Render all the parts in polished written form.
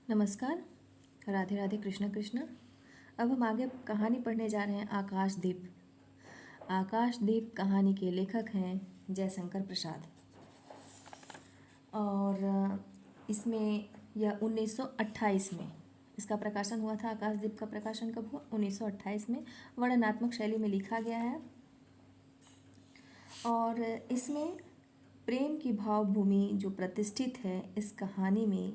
नमस्कार। राधे राधे, कृष्णा कृष्णा। अब हम आगे कहानी पढ़ने जा रहे हैं आकाशदीप। आकाशदीप कहानी के लेखक हैं जयशंकर प्रसाद। और इसमें यह 1928 में इसका प्रकाशन हुआ था। आकाशदीप का प्रकाशन कब हुआ? 1928 में। वर्णनात्मक शैली में लिखा गया है और इसमें प्रेम की भावभूमि जो प्रतिष्ठित है इस कहानी में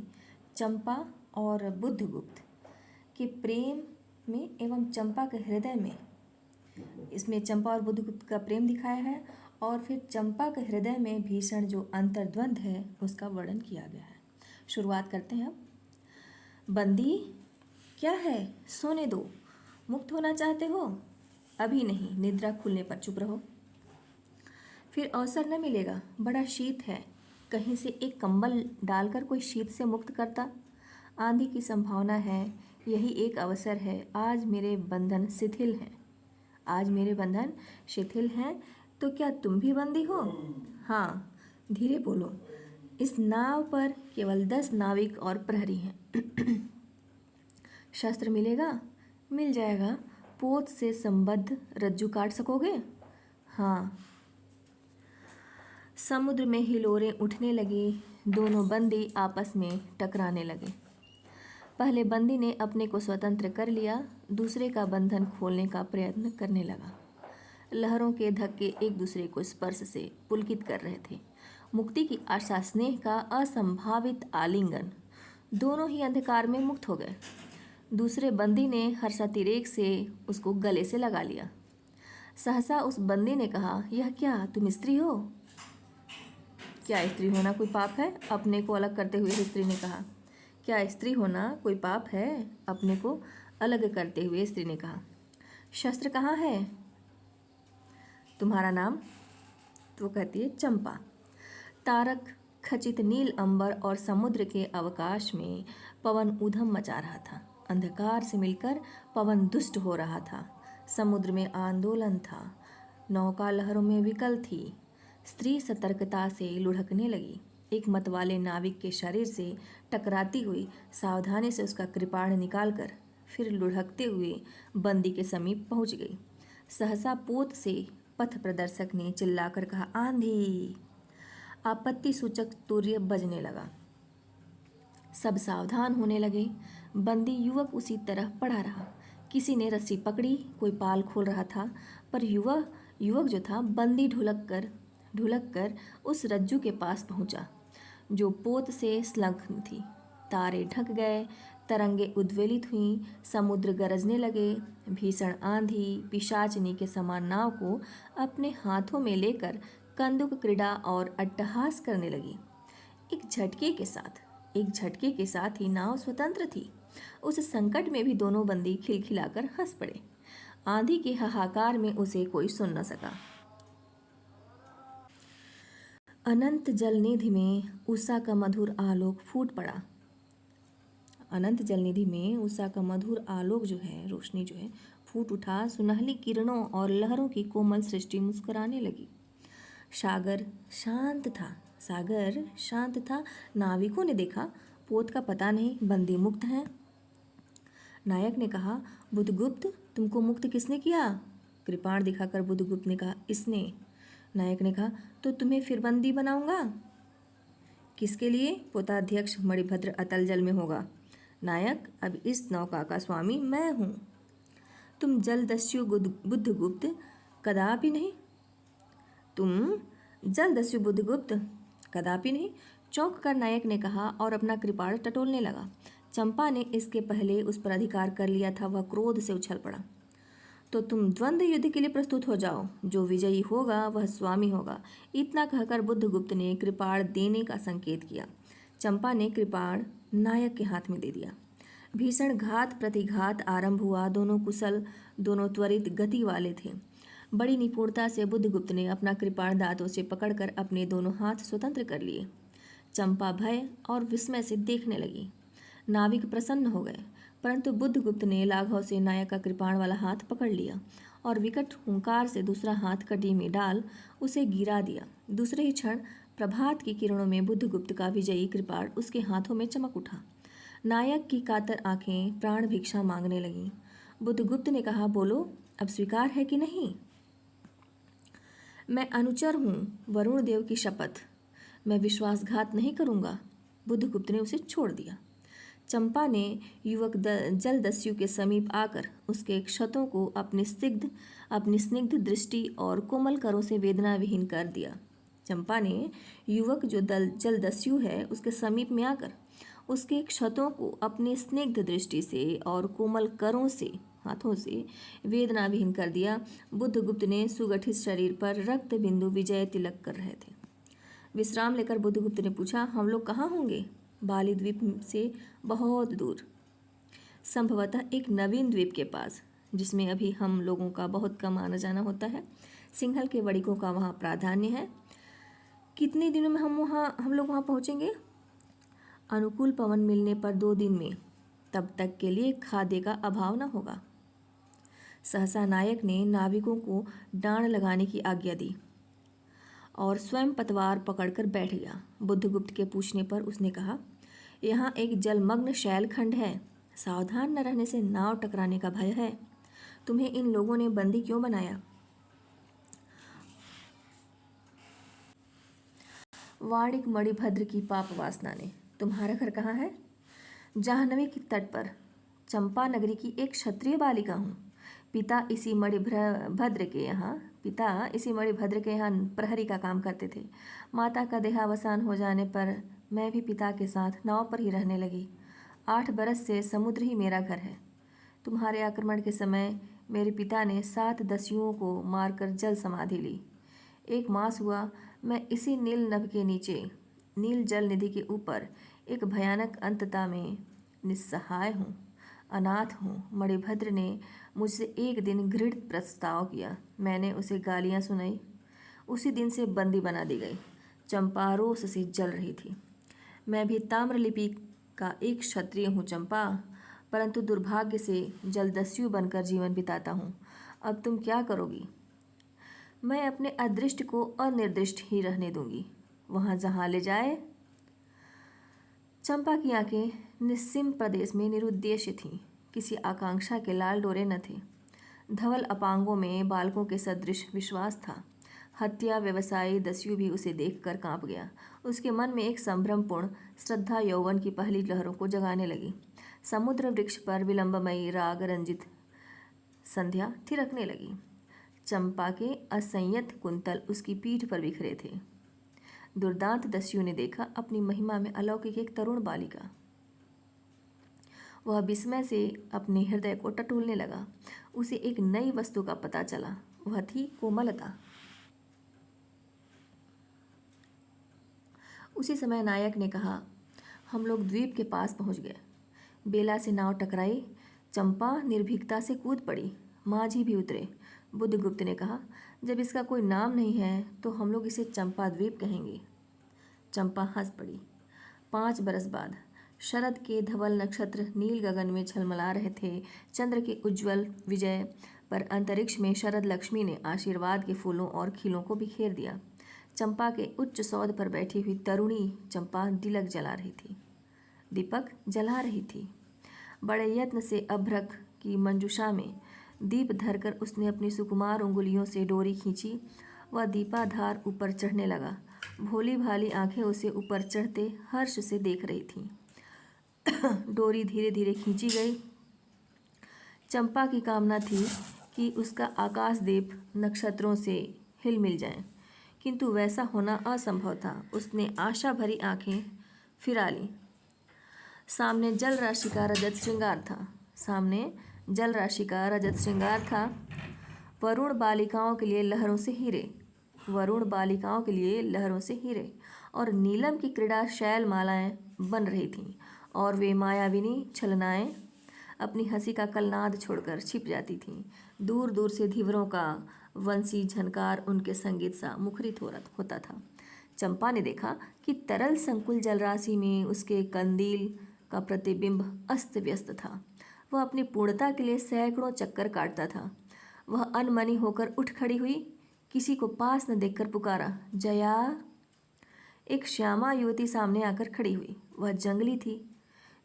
चंपा और बुद्धगुप्त के प्रेम में एवं चंपा के हृदय में, इसमें चंपा और बुद्धगुप्त का प्रेम दिखाया है और फिर चंपा के हृदय में भीषण जो अंतर्द्वंद है उसका वर्णन किया गया है। शुरुआत करते हैं अब। बंदी, क्या है? सोने दो। मुक्त होना चाहते हो? अभी नहीं, निद्रा खुलने पर चुप रहो, फिर अवसर न मिलेगा। बड़ा शीत है, कहीं से एक कंबल डालकर कोई शीत से मुक्त करता। आंधी की संभावना है, यही एक अवसर है। आज मेरे बंधन शिथिल हैं। आज मेरे बंधन शिथिल हैं, तो क्या तुम भी बंदी हो? हाँ, धीरे बोलो। इस नाव पर केवल 10 नाविक और प्रहरी हैं। शस्त्र मिलेगा? मिल जाएगा। पोत से संबद्ध रज्जू काट सकोगे? हाँ। समुद्र में हिलोरें उठने लगी। दोनों बंदी आपस में टकराने लगे। पहले बंदी ने अपने को स्वतंत्र कर लिया, दूसरे का बंधन खोलने का प्रयत्न करने लगा। लहरों के धक्के एक दूसरे को स्पर्श से पुलकित कर रहे थे। मुक्ति की आशा, स्नेह का असंभावित आलिंगन, दोनों ही अंधकार में मुक्त हो गए। दूसरे बंदी ने हर्षातिरेक से उसको गले से लगा लिया। सहसा उस बंदी ने कहा, यह क्या, तुम स्त्री हो? क्या स्त्री होना कोई पाप है? अपने को अलग करते हुए स्त्री ने कहा। क्या स्त्री होना कोई पाप है? अपने को अलग करते हुए स्त्री ने कहा। शस्त्र कहाँ है? तुम्हारा नाम? तो कहती है चंपा। तारक खचित नील अंबर और समुद्र के अवकाश में पवन ऊधम मचा रहा था। अंधकार से मिलकर पवन दुष्ट हो रहा था। समुद्र में आंदोलन था। नौका लहरों में विकल थी। स्त्री सतर्कता से लुढ़कने लगी। एक मतवाले नाविक के शरीर से टकराती हुई सावधानी से उसका कृपाण निकालकर फिर लुढ़कते हुए बंदी के समीप पहुंच गई। सहसा पोत से पथ प्रदर्शक ने चिल्लाकर कहा, आंधी। आपत्ति सूचक तूर्य बजने लगा। सब सावधान होने लगे। बंदी युवक उसी तरह पड़ा रहा। किसी ने रस्सी पकड़ी, कोई पाल खोल रहा था, पर युवक जो था बंदी ढुलक कर उस रज्जू के पास पहुंचा जो पोत से संलग्न थी। तारे ढक गए, तरंगे उद्वेलित हुईं, समुद्र गरजने लगे। भीषण आंधी पिशाचिनी के समान नाव को अपने हाथों में लेकर कंदुक क्रीड़ा और अट्टहास करने लगी। एक झटके के साथ ही नाव स्वतंत्र थी। उस संकट में भी दोनों बंदी खिलखिलाकर हंस पड़े। आंधी के हाहाकार में उसे कोई सुन न सका। अनंत जलनिधि में उषा का मधुर आलोक फूट पड़ा। अनंत जलनिधि में उषा का मधुर आलोक जो है, रोशनी जो है, फूट उठा। सुनहली किरणों और लहरों की कोमल सृष्टि मुस्कुराने लगी। सागर शांत था। नाविकों ने देखा, पोत का पता नहीं, बंदी मुक्त हैं। नायक ने कहा, बुद्धगुप्त, तुमको मुक्त किसने किया? कृपाण दिखाकर बुद्धगुप्त ने कहा, इसने। नायक ने कहा, तो तुम्हें फिर बंदी बनाऊंगा। किसके लिए? पोताध्यक्ष मणिभद्र अतल जल में होगा। नायक, अब इस नौका का स्वामी मैं हूँ। तुम जलदस्यु बुद्धगुप्त? कदापि नहीं। तुम जलदस्यु बुद्धगुप्त? कदापि नहीं। चौंक कर नायक ने कहा और अपना कृपाण टटोलने लगा। चंपा ने इसके पहले उस पर अधिकार कर लिया था। वह क्रोध से उछल पड़ा। तो तुम द्वंद्व युद्ध के लिए प्रस्तुत हो जाओ। जो विजयी होगा वह स्वामी होगा। इतना कहकर बुद्धगुप्त ने कृपाण देने का संकेत किया। चंपा ने कृपाण नायक के हाथ में दे दिया। भीषण घात प्रतिघात आरंभ हुआ। दोनों कुशल, दोनों त्वरित गति वाले थे। बड़ी निपुणता से बुद्धगुप्त ने अपना कृपाण दांतों से पकड़कर अपने दोनों हाथ स्वतंत्र कर लिए। चंपा भय और विस्मय से देखने लगी। नाविक प्रसन्न हो गए, परंतु बुद्धगुप्त ने लाघव से नायक का कृपाण वाला हाथ पकड़ लिया और विकट हुंकार से दूसरा हाथ कटी में डाल उसे गिरा दिया। दूसरे ही क्षण प्रभात की किरणों में बुद्धगुप्त का विजयी कृपाण उसके हाथों में चमक उठा। नायक की कातर आंखें प्राण भिक्षा मांगने लगीं। बुद्धगुप्त ने कहा, बोलो, अब स्वीकार है कि नहीं? मैं अनुचर हूँ, वरुण देव की शपथ। मैं विश्वासघात नहीं करूँगा। बुद्धगुप्त ने उसे छोड़ दिया। चंपा ने युवक जलदस्यु के समीप आकर उसके क्षतों को अपनी स्निग्ध दृष्टि और कोमल करों से वेदना विहीन कर दिया। चंपा ने युवक जो जलदस्यु है उसके समीप में आकर उसके क्षतों को अपनी स्निग्ध दृष्टि से और कोमल करों से, हाथों से वेदना विहीन कर दिया। बुद्धगुप्त ने सुगठित शरीर पर रक्त बिंदु विजय तिलक कर रहे थे। विश्राम लेकर बुद्धगुप्त ने पूछा, हम लोग कहाँ होंगे? बाली द्वीप से बहुत दूर, संभवतः एक नवीन द्वीप के पास, जिसमें अभी हम लोगों का बहुत कम आना जाना होता है। सिंहल के वणिकों का वहाँ प्राधान्य है। कितने दिनों में हम लोग वहाँ पहुँचेंगे? अनुकूल पवन मिलने पर 2 दिन में। तब तक के लिए खाद्य का अभाव न होगा। सहसा नायक ने नाविकों को डांड लगाने की आज्ञा दी और स्वयं पतवार पकड़कर बैठ गया। बुद्धगुप्त के पूछने पर उसने कहा, यहाँ एक जलमग्न शैलखंड है। सावधान न रहने से नाव टकराने का भय है। तुम्हें इन लोगों ने बंदी क्यों बनाया? वाणिक मणिभद्र की पाप वासना ने। तुम्हारा घर कहाँ है? जाह्नवी के तट पर। चंपा नगरी की एक क्षत्रिय बालिका हूँ। पिता इसी मणिभद्र के यहाँ प्रहरी का काम करते थे। माता का देहावसान हो जाने पर मैं भी पिता के साथ नाव पर ही रहने लगी। 8 बरस से समुद्र ही मेरा घर है। तुम्हारे आक्रमण के समय मेरे पिता ने 7 दस्युओं को मारकर जल समाधि ली। 1 मास हुआ मैं इसी नील नभ के नीचे, नील जल निधि के ऊपर एक भयानक अंतता में निस्सहाय हूँ, अनाथ हूँ। मणिभद्र ने मुझसे एक दिन घृणित प्रस्ताव किया। मैंने उसे गालियाँ सुनाई। उसी दिन से बंदी बना दी गई। चंपा रोष से जल रही थी। मैं भी ताम्रलिपि का एक क्षत्रिय हूँ चंपा, परंतु दुर्भाग्य से जलदस्यु बनकर जीवन बिताता हूँ। अब तुम क्या करोगी? मैं अपने अदृष्ट को अनिर्दिष्ट ही रहने दूंगी, वहाँ जहाँ ले जाए। चंपा की आंखें निस्सीम प्रदेश में निरुद्देश्य थीं। किसी आकांक्षा के लाल डोरे न थे। धवल अपांगों में बालकों के सदृश विश्वास था। हत्या व्यवसायी दस्यु भी उसे देखकर कांप गया। उसके मन में एक संभ्रमपूर्ण श्रद्धा यौवन की पहली लहरों को जगाने लगी। समुद्र वृक्ष पर विलंबमयी राग रंजित संध्या थिरकने लगी। चंपा के असंयत कुंतल उसकी पीठ पर बिखरे थे। दुर्दांत दस्यु ने देखा अपनी महिमा में अलौकिक एक तरुण बालिका। वह विस्मय से अपने हृदय को टटोलने लगा। उसे एक नई वस्तु का पता चला। वह थी कोमलता। उसी समय नायक ने कहा, हम लोग द्वीप के पास पहुंच गए। बेला से नाव टकराई। चंपा निर्भीकता से कूद पड़ी। माझी भी उतरे। बुद्धगुप्त ने कहा, जब इसका कोई नाम नहीं है तो हम लोग इसे चंपा द्वीप कहेंगे। चंपा हंस पड़ी। 5 बरस बाद शरद के धवल नक्षत्र नील गगन में झलमला रहे थे। चंद्र के उज्ज्वल विजय पर अंतरिक्ष में शरद लक्ष्मी ने आशीर्वाद के फूलों और खिलों को बिखेर दिया। चंपा के उच्च सौध पर बैठी हुई तरुणी चंपा दीपक जला रही थी। बड़े यत्न से अभ्रक की मंजुषा में दीप धरकर उसने अपनी सुकुमार उंगलियों से डोरी खींची। वह दीपाधार ऊपर चढ़ने लगा। भोली भाली आंखें उसे ऊपर चढ़ते हर्ष से देख रही थीं। डोरी धीरे धीरे खींची गई। चंपा की कामना थी कि उसका आकाशदीप नक्षत्रों से हिल मिल जाए, किंतु वैसा होना असंभव था। उसने आशा भरी आंखें फिरा लीं। सामने जल राशि का रजत श्रृंगार था। वरुण बालिकाओं के लिए लहरों से हीरे और नीलम की क्रीड़ा शैल मालाएं बन रही थीं, और वे मायाविनी छलनाएं अपनी हंसी का कलनाद छोड़कर छिप जाती थीं। दूर दूर से धीवरों का वंशी झनकार उनके संगीत सा मुखरित होता था। चंपा ने देखा कि तरल संकुल जलराशि में उसके कंदील का प्रतिबिंब अस्त व्यस्त था। वह अपनी पूर्णता के लिए सैकड़ों चक्कर काटता था। वह अनमनी होकर उठ खड़ी हुई। किसी को पास न देखकर पुकारा, जया। एक श्यामा युवती सामने आकर खड़ी हुई। वह जंगली थी।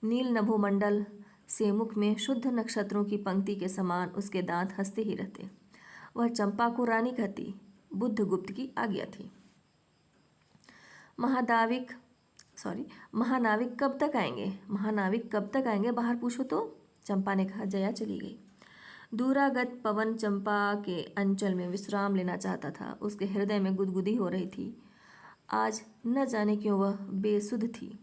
नील नभोमंडल से मुख में शुद्ध नक्षत्रों की पंक्ति के समान उसके दांत हंसते ही रहते। वह चंपा को रानी कहती। बुद्धगुप्त की आज्ञा थी। महानाविक कब तक आएंगे? महानाविक कब तक आएंगे, बाहर पूछो तो। चंपा ने कहा। जया चली गई। दूरागत पवन चंपा के अंचल में विश्राम लेना चाहता था। उसके हृदय में गुदगुदी हो रही थी। आज न जाने क्यों वह बेसुध थी।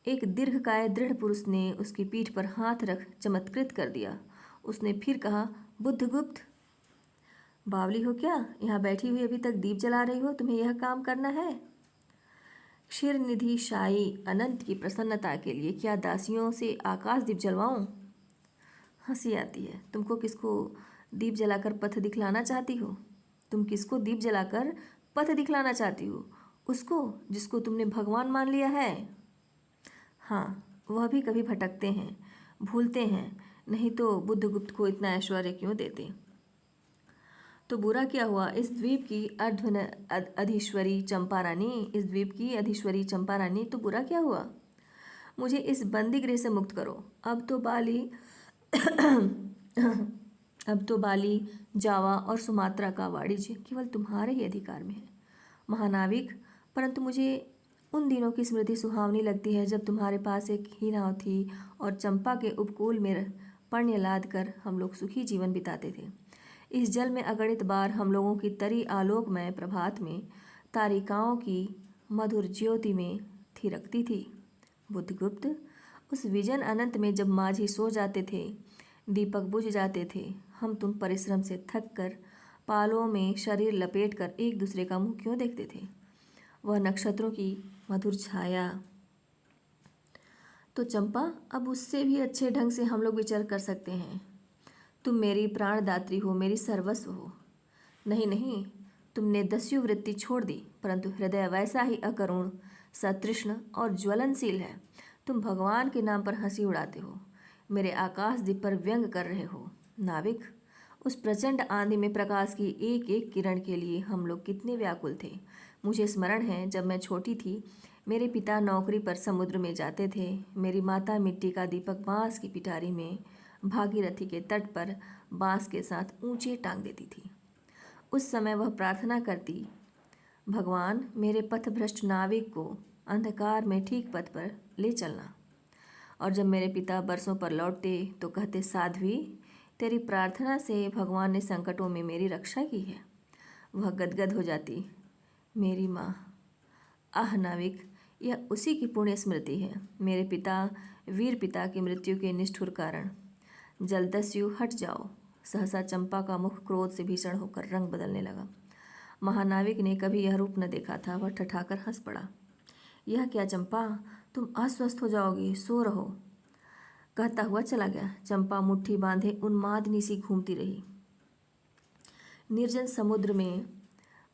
एक दीर्घकाय दृढ़ पुरुष ने उसकी पीठ पर हाथ रख चमत्कृत कर दिया। उसने फिर कहा, बुद्धगुप्त, बावली हो क्या? यहाँ बैठी हुई अभी तक दीप जला रही हो? तुम्हें यह काम करना है? क्षीरनिधि शाही अनंत की प्रसन्नता के लिए क्या दासियों से आकाश दीप जलवाऊं? हंसी आती है। तुमको किसको दीप जलाकर पथ दिखलाना चाहती हो? तुम किसको दीप जलाकर पथ दिखलाना चाहती हो? उसको जिसको तुमने भगवान मान लिया है। हाँ, वह भी कभी भटकते हैं, भूलते हैं, नहीं तो बुद्धगुप्त को इतना ऐश्वर्य क्यों देते। तो बुरा क्या हुआ? इस द्वीप की अधीश्वरी चंपा रानी, तो बुरा क्या हुआ? मुझे इस बंदी गृह से मुक्त करो। अब तो बाली, जावा और सुमात्रा का वाणिज्य केवल तुम्हारे ही अधिकार में है, महानाविक। परंतु मुझे उन दिनों की स्मृति सुहावनी लगती है जब तुम्हारे पास एक ही नाव थी और चंपा के उपकूल में पण्य लाद कर हम लोग सुखी जीवन बिताते थे। इस जल में अगणित बार हम लोगों की तरी आलोकमय प्रभात में तारिकाओं की मधुर ज्योति में थिरकती थी। बुद्धगुप्त, उस विजन अनंत में जब माझी सो जाते थे, दीपक बुझ जाते थे, हम तुम परिश्रम से थक कर पालों में शरीर लपेट कर एक दूसरे का मुंह क्यों देखते थे? वह नक्षत्रों की मधुर छाया। तो चंपा, अब उससे भी अच्छे ढंग से हम लोग विचार कर सकते हैं। तुम मेरी प्राणदात्री हो, मेरी सर्वस्व हो। नहीं नहीं, तुमने दस्यु वृत्ति छोड़ दी, परंतु हृदय वैसा ही अकरुण, सतृष्ण और ज्वलनशील है। तुम भगवान के नाम पर हंसी उड़ाते हो, मेरे आकाश दीप पर व्यंग कर रहे हो। नाविक, उस प्रचंड आंधी में प्रकाश की एक एक किरण के लिए हम लोग कितने व्याकुल थे। मुझे स्मरण है, जब मैं छोटी थी, मेरे पिता नौकरी पर समुद्र में जाते थे। मेरी माता मिट्टी का दीपक बांस की पिटारी में भागीरथी के तट पर बांस के साथ ऊंचे टांग देती थी। उस समय वह प्रार्थना करती, भगवान, मेरे पथभ्रष्ट नाविक को अंधकार में ठीक पथ पर ले चलना। और जब मेरे पिता बरसों पर लौटते तो कहते, साध्वी, तेरी प्रार्थना से भगवान ने संकटों में मेरी रक्षा की है। वह गदगद हो जाती, मेरी माँ। आह नाविक, यह उसी की पुण्य स्मृति है, मेरे पिता, वीर पिता की मृत्यु के निष्ठुर कारण। जलदस्यु, हट जाओ। सहसा चंपा का मुख क्रोध से भीषण होकर रंग बदलने लगा। महानाविक ने कभी यह रूप न देखा था। वह ठठाकर हंस पड़ा। यह क्या चंपा, तुम अस्वस्थ हो जाओगी, सो रहो, कहता हुआ चला गया। चंपा मुट्ठी बांधे उन्मादिनी सी घूमती रही। निर्जन समुद्र में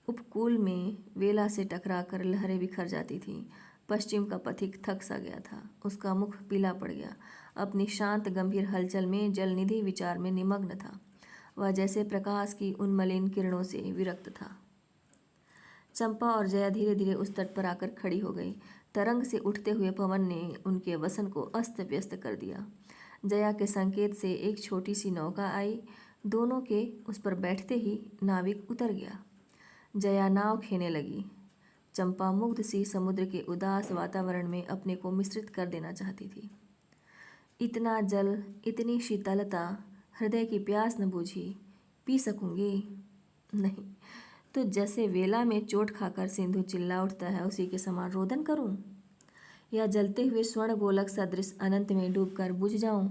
उपकूल में वेला से टकरा कर लहरें बिखर जाती थीं। पश्चिम का पथिक थक सा गया था। उसका मुख पीला पड़ गया। अपनी शांत गंभीर हलचल में जलनिधि विचार में निमग्न था। वह जैसे प्रकाश की उन मलिन किरणों से विरक्त था। चंपा और जया धीरे धीरे उस तट पर आकर खड़ी हो गई। तरंग से उठते हुए पवन ने उनके वसन को अस्त व्यस्त कर दिया। जया के संकेत से एक छोटी सी नौका आई। दोनों के उस पर बैठते ही नाविक उतर गया। जया नाव खेने लगी। चंपा मुग्ध सी समुद्र के उदास वातावरण में अपने को मिश्रित कर देना चाहती थी। इतना जल, इतनी शीतलता, हृदय की प्यास न बूझी। पी सकूंगी? नहीं, तो जैसे वेला में चोट खाकर सिंधु चिल्ला उठता है, उसी के समान रोदन करूं, या जलते हुए स्वर्ण गोलक सदृश अनंत में डूबकर बुझ जाऊं?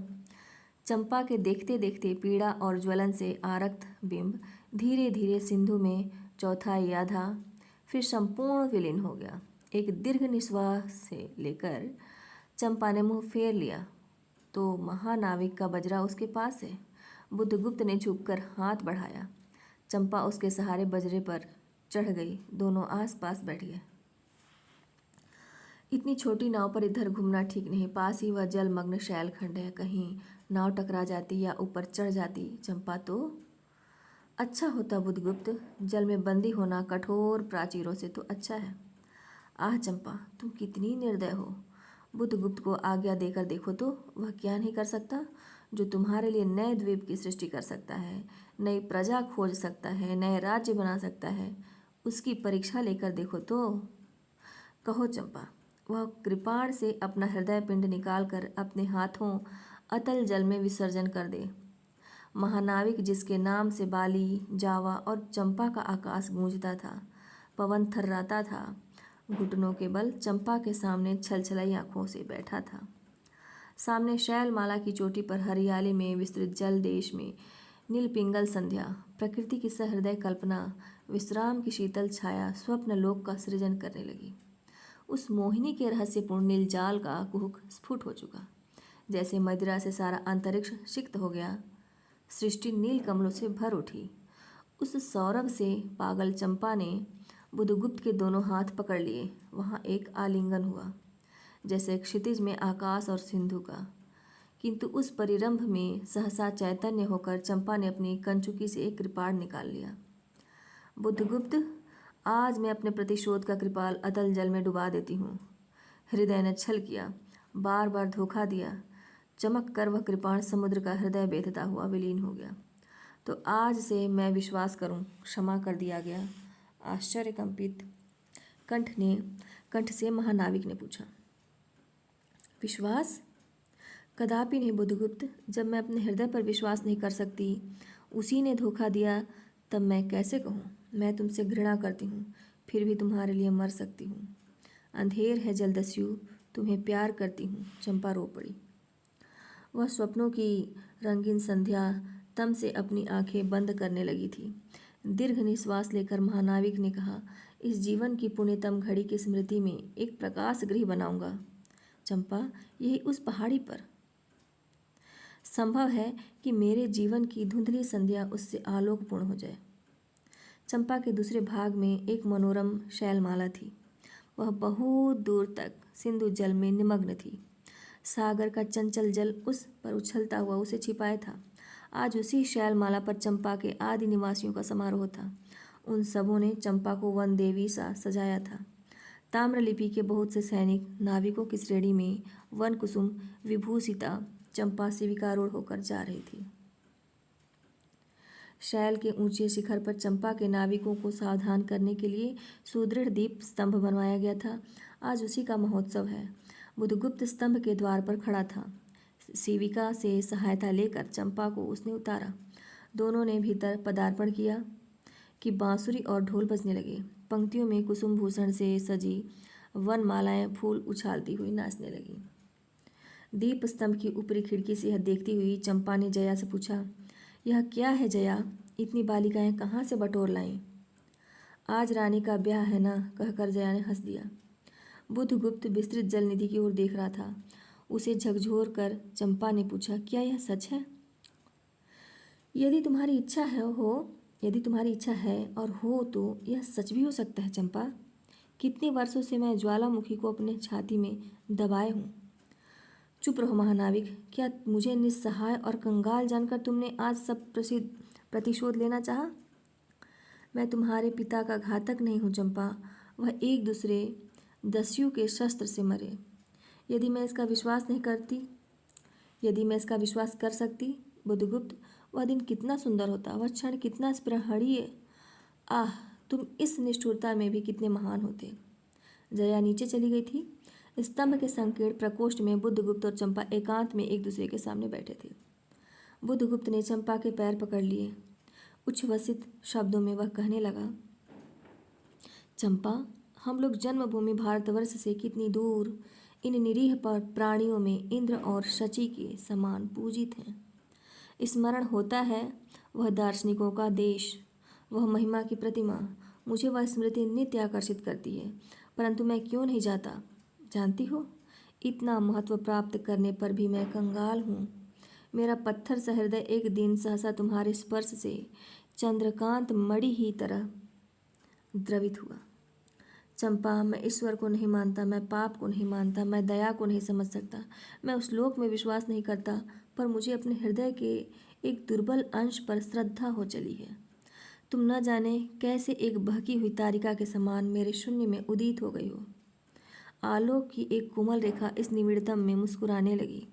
चंपा के देखते देखते पीड़ा और ज्वलन से आरक्त बिंब धीरे धीरे सिंधु में चौथाई आधा, फिर संपूर्ण विलीन हो गया। एक दीर्घ निश्वास से लेकर चंपा ने मुंह फेर लिया तो महानाविक का बजरा उसके पास है। बुद्धगुप्त ने झुककर हाथ बढ़ाया। चंपा उसके सहारे बजरे पर चढ़ गई। दोनों आस पास बैठ गए। इतनी छोटी नाव पर इधर घूमना ठीक नहीं। पास ही वह जलमग्न शैलखंड है, कहीं नाव टकरा जाती या ऊपर चढ़ जाती चंपा तो अच्छा होता। बुद्धगुप्त, जल में बंदी होना कठोर प्राचीरों से तो अच्छा है। आह चंपा, तुम कितनी निर्दय हो। बुद्धगुप्त को आज्ञा देकर देखो तो वह क्या नहीं कर सकता, जो तुम्हारे लिए नए द्वीप की सृष्टि कर सकता है, नई प्रजा खोज सकता है, नए राज्य बना सकता है। उसकी परीक्षा लेकर देखो तो। कहो चंपा, वह कृपाण से अपना हृदय पिंड निकालकर अपने हाथों अतल जल में विसर्जन कर दे। महानाविक जिसके नाम से बाली, जावा और चंपा का आकाश गूंजता था, पवन थर्राता था, घुटनों के बल चंपा के सामने छलछलाई आंखों से बैठा था। सामने शैलमाला की चोटी पर हरियाली में विस्तृत जल देश में नीलपिंगल संध्या, प्रकृति की सहृदय कल्पना, विश्राम की शीतल छाया स्वप्न लोक का सृजन करने लगी। उस मोहिनी के रहस्यपूर्ण नीलजाल का कुहक स्फुट हो चुका, जैसे मदिरा से सारा अंतरिक्ष सिक्त हो गया। सृष्टि नील कमलों से भर उठी। उस सौरभ से पागल चंपा ने बुधगुप्त के दोनों हाथ पकड़ लिए। वहाँ एक आलिंगन हुआ, जैसे क्षितिज में आकाश और सिंधु का। किंतु उस परिरंभ में सहसा चैतन्य होकर चंपा ने अपनी कंचुकी से एक कृपाण निकाल लिया। बुद्धगुप्त, आज मैं अपने प्रतिशोध का कृपाल अतल जल में डुबा देती हूँ। हृदय ने छल किया, बार बार धोखा दिया। चमक कर वह कृपाण समुद्र का हृदय बेधता हुआ विलीन हो गया। तो आज से मैं विश्वास करूं, क्षमा कर दिया गया। आश्चर्य कंपित कंठ से महानाविक ने पूछा। विश्वास? कदापि नहीं बुद्धगुप्त। जब मैं अपने हृदय पर विश्वास नहीं कर सकती, उसी ने धोखा दिया, तब मैं कैसे कहूँ? मैं तुमसे घृणा करती हूँ, फिर भी तुम्हारे लिए मर सकती हूँ। अंधेर है जलदस्यु, तुम्हें प्यार करती हूँ। चंपा रो पड़ी। वह स्वप्नों की रंगीन संध्या तम से अपनी आंखें बंद करने लगी थी। दीर्घ निश्वास लेकर महानाविक ने कहा, इस जीवन की पुण्यतम घड़ी की स्मृति में एक प्रकाश गृह बनाऊंगा। चंपा, यही उस पहाड़ी पर। संभव है कि मेरे जीवन की धुंधली संध्या उससे आलोकपूर्ण हो जाए। चंपा के दूसरे भाग में एक मनोरम शैलमाला थी। वह बहुत दूर तक सिंधु जल में निमग्न थी। सागर का चंचल जल उस पर उछलता हुआ उसे छिपाए था। आज उसी शैलमाला पर चंपा के आदि निवासियों का समारोह था। उन सबों ने चंपा को वन देवी सा सजाया था। ताम्रलिपि के बहुत से सैनिक नाविकों की श्रेणी में वन कुसुम विभूषिता चंपा सेविकारूढ़ होकर जा रही थी। शैल के ऊंचे शिखर पर चंपा के नाविकों को सावधान करने के लिए सुदृढ़ दीप स्तंभ बनवाया गया था। आज उसी का महोत्सव है। बुधगुप्त स्तंभ के द्वार पर खड़ा था। सेविका से सहायता लेकर चंपा को उसने उतारा। दोनों ने भीतर पदार्पण किया कि बांसुरी और ढोल बजने लगे। पंक्तियों में कुसुम भूषण से सजी वनमालाएं फूल उछालती हुई नाचने लगीं। दीप स्तंभ की ऊपरी खिड़की से यह देखती हुई चंपा ने जया से पूछा, यह क्या है जया? इतनी बालिकाएं कहाँ से बटोर लाईं? आज रानी का ब्याह है ना, कहकर जया ने हंस दिया। बुधगुप्त विस्तृत जलनिधि की ओर देख रहा था। उसे झकझोर कर चंपा ने पूछा, क्या यह सच है? यदि तुम्हारी इच्छा है और हो तो यह सच भी हो सकता है चंपा। कितने वर्षों से मैं ज्वालामुखी को अपने छाती में दबाए हूँ। चुप रहो महानाविक। क्या मुझे निस्सहाय और कंगाल जानकर तुमने आज सब प्रतिशोध लेना चाहा? मैं तुम्हारे पिता का घातक नहीं हूँ चंपा। वह एक दूसरे दस्यु के शस्त्र से मरे। यदि मैं इसका विश्वास कर सकती बुधगुप्त, वह दिन कितना सुंदर होता, वह क्षण कितना स्पृहणीय। आह, तुम इस निष्ठुरता में भी कितने महान होते। जया नीचे चली गई थी। स्तंभ के संकीर्ण प्रकोष्ठ में बुद्धगुप्त और चंपा एकांत में एक दूसरे के सामने बैठे थे। बुद्धगुप्त ने चंपा के पैर पकड़ लिए। उच्छ्वसित शब्दों में वह कहने लगा, चंपा, हम लोग जन्मभूमि भारतवर्ष से कितनी दूर इन निरीह पर प्राणियों में इंद्र और शची के समान पूजित हैं। स्मरण होता है वह दार्शनिकों का देश, वह महिमा की प्रतिमा। मुझे वह स्मृति नित्य आकर्षित करती है, परंतु मैं क्यों नहीं जाता जानती हो? इतना महत्व प्राप्त करने पर भी मैं कंगाल हूँ। मेरा पत्थर सा हृदय एक दिन सहसा तुम्हारे स्पर्श से चंद्रकांत मणि ही तरह द्रवित हुआ। चंपा, मैं ईश्वर को नहीं मानता, मैं पाप को नहीं मानता, मैं दया को नहीं समझ सकता, मैं उस लोक में विश्वास नहीं करता, पर मुझे अपने हृदय के एक दुर्बल अंश पर श्रद्धा हो चली है। तुम न जाने कैसे एक बहकी हुई तारिका के समान मेरे शून्य में उदित हो गई हो। आलोक की एक कोमल रेखा इस निविड़तम में मुस्कुराने लगी।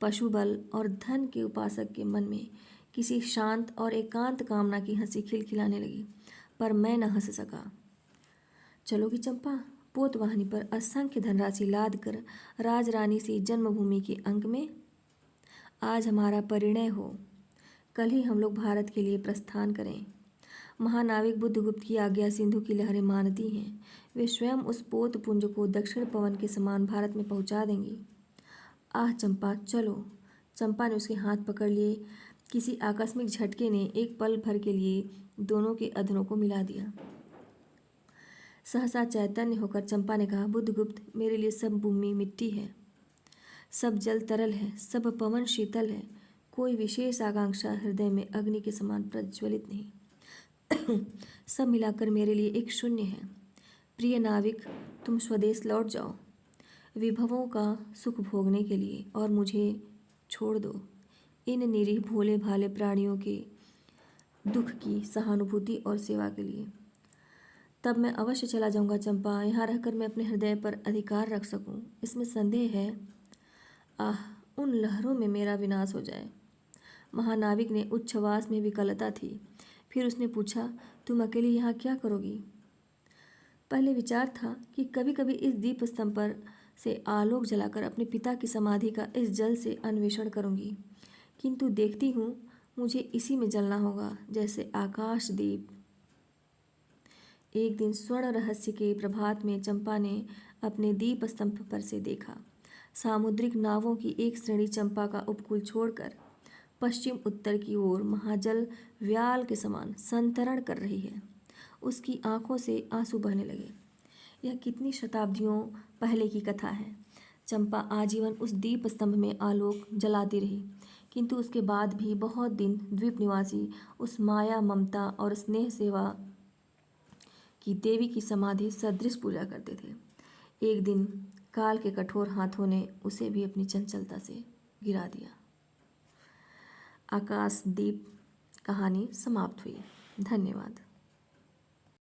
पशु बल और धन के उपासक के मन में किसी शांत और एकांत कामना की हंसी खिलखिलाने लगी, पर मैं न हंस सका। चलोगी चंपा? पोतवाहिनी पर असंख्य धनराशि लाद कर राजरानी सी जन्मभूमि के अंक में? आज हमारा परिणय हो, कल ही हम लोग भारत के लिए प्रस्थान करें। महानाविक बुद्धगुप्त की आज्ञा सिंधु की लहरें मानती हैं। वे स्वयं उस पोतपुंज को दक्षिण पवन के समान भारत में पहुंचा देंगी। आह चंपा, चलो। चंपा ने उसके हाथ पकड़ लिए। किसी आकस्मिक झटके ने एक पल भर के लिए दोनों के अधरों को मिला दिया। सहसा चैतन्य होकर चंपा ने कहा, बुद्धगुप्त, मेरे लिए सब भूमि मिट्टी है, सब जल तरल है, सब पवन शीतल है। कोई विशेष आकांक्षा हृदय में अग्नि के समान प्रज्वलित नहीं। सब मिलाकर मेरे लिए एक शून्य है। प्रिय नाविक, तुम स्वदेश लौट जाओ विभवों का सुख भोगने के लिए, और मुझे छोड़ दो इन निरीह भोले भाले प्राणियों के दुख की सहानुभूति और सेवा के लिए। तब मैं अवश्य चला जाऊंगा चंपा, यहाँ रहकर मैं अपने हृदय पर अधिकार रख सकूं, इसमें संदेह है? आह, उन लहरों में मेरा विनाश हो जाए। महानाविक ने उच्छ्वास में विकलता थी। फिर उसने पूछा, तुम अकेली यहाँ क्या करोगी? पहले विचार था कि कभी कभी इस दीप स्तंभ पर से आलोक जलाकर अपने पिता की समाधि का इस जल से अन्वेषण करूंगी, किंतु देखती हूँ मुझे इसी में जलना होगा जैसे आकाश दीप। एक दिन स्वर्ण रहस्य के प्रभात में चंपा ने अपने दीप स्तंभ पर से देखा। सामुद्रिक नावों की एक श्रेणी चंपा का उपकूल छोड़कर पश्चिम उत्तर की ओर महाजल व्याल के समान संतरण कर रही है। उसकी आंखों से आंसू बहने लगे। यह कितनी शताब्दियों पहले की कथा है। चंपा आजीवन उस दीप स्तंभ में आलोक जलाती रही, किंतु उसके बाद भी बहुत दिन द्वीप निवासी उस माया, ममता और स्नेह सेवा की देवी की समाधि सदृश पूजा करते थे। एक दिन काल के कठोर हाथों ने उसे भी अपनी चंचलता से गिरा दिया। आकाशदीप कहानी समाप्त हुई। धन्यवाद।